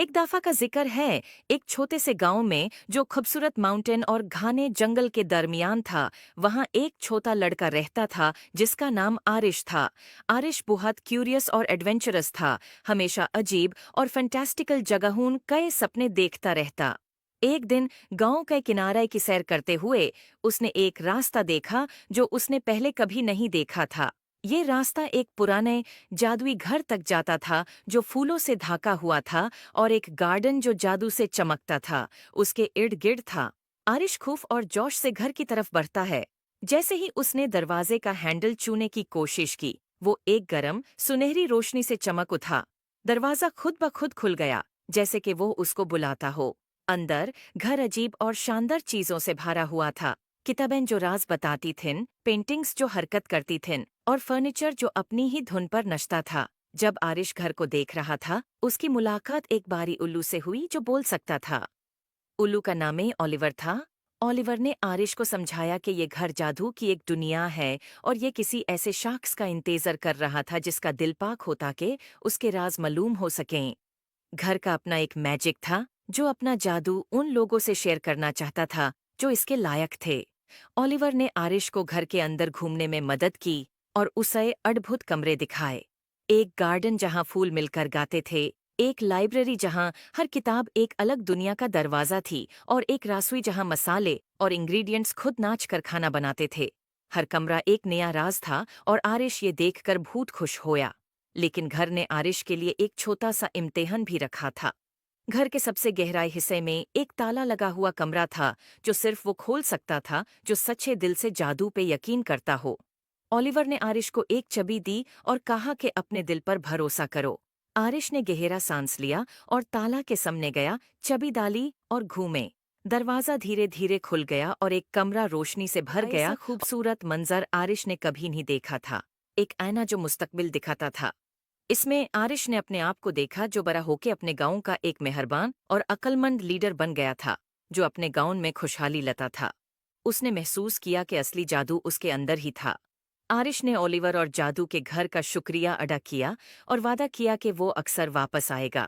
एक दफा का जिक्र है। एक छोटे से गांव में जो खूबसूरत माउंटेन और घने जंगल के दरमियान था, वहां एक छोटा लड़का रहता था जिसका नाम आरिश था। आरिश बहुत क्यूरियस और एडवेंचरस था। हमेशा अजीब और फैंटास्टिकल जगहों कई सपने देखता रहता। एक दिन गांव के किनारे की सैर करते हुए उसने एक रास्ता देखा जो उसने पहले कभी नहीं देखा था। ये रास्ता एक पुराने जादुई घर तक जाता था जो फूलों से ढका हुआ था, और एक गार्डन जो जादू से चमकता था उसके इर्द गिर्द था। आरिश खूफ और जोश से घर की तरफ बढ़ता है। जैसे ही उसने दरवाजे का हैंडल छूने की कोशिश की, वो एक गरम सुनहरी रोशनी से चमक उठा। दरवाजा खुद ब खुद खुल गया, जैसे कि वो उसको बुलाता हो। अंदर घर अजीब और शानदार चीजों से भरा हुआ था। किताबें जो राज बताती थीं, पेंटिंग्स जो हरकत करती थीं, और फर्नीचर जो अपनी ही धुन पर नचता था। जब आरिश घर को देख रहा था, उसकी मुलाकात एक बारी उल्लू से हुई जो बोल सकता था। उल्लू का नाम ही ओलिवर था। ओलिवर ने आरिश को समझाया कि ये घर जादू की एक दुनिया है, और ये किसी ऐसे शख्स का इंतजार कर रहा था जिसका दिल पाक होता कि उसके राज मालूम हो सकें। घर का अपना एक मैजिक था जो अपना जादू उन लोगों से शेयर करना चाहता था जो इसके लायक थे। ओलिवर ने आरिश को घर के अंदर घूमने में मदद की और उसे अद्भुत कमरे दिखाए। एक गार्डन जहां फूल मिलकर गाते थे, एक लाइब्रेरी जहां हर किताब एक अलग दुनिया का दरवाजा थी, और एक रसोई जहां मसाले और इंग्रेडिएंट्स खुद नाच कर खाना बनाते थे। हर कमरा एक नया राज था और आरिश ये देखकर बहुत खुश होया। लेकिन घर ने आरिश के लिए एक छोटा सा इम्तिहान भी रखा था। घर के सबसे गहराई हिस्से में एक ताला लगा हुआ कमरा था जो सिर्फ वो खोल सकता था जो सच्चे दिल से जादू पे यकीन करता हो। ओलिवर ने आरिश को एक चाबी दी और कहा कि अपने दिल पर भरोसा करो। आरिश ने गहरा सांस लिया और ताला के सामने गया, चाबी डाली और घूमे। दरवाजा धीरे धीरे खुल गया और एक कमरा रोशनी से भर गया। ऐसा खूबसूरत मंजर आरिश ने कभी नहीं देखा था। एक आईना जो मुस्तकबिल दिखाता था। इसमें आरिश ने अपने आप को देखा जो बड़ा होके अपने गांव का एक मेहरबान और अक्लमंद लीडर बन गया था, जो अपने गांव में खुशहाली लाता था। उसने महसूस किया कि असली जादू उसके अंदर ही था। आरिश ने ओलिवर और जादू के घर का शुक्रिया अदा किया और वादा किया कि वो अक्सर वापस आएगा।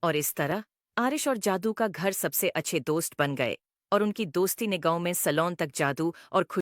और इस तरह आरिश और जादू का घर सबसे अच्छे दोस्त बन गए, और उनकी दोस्ती ने गांव में सलोन तक जादू और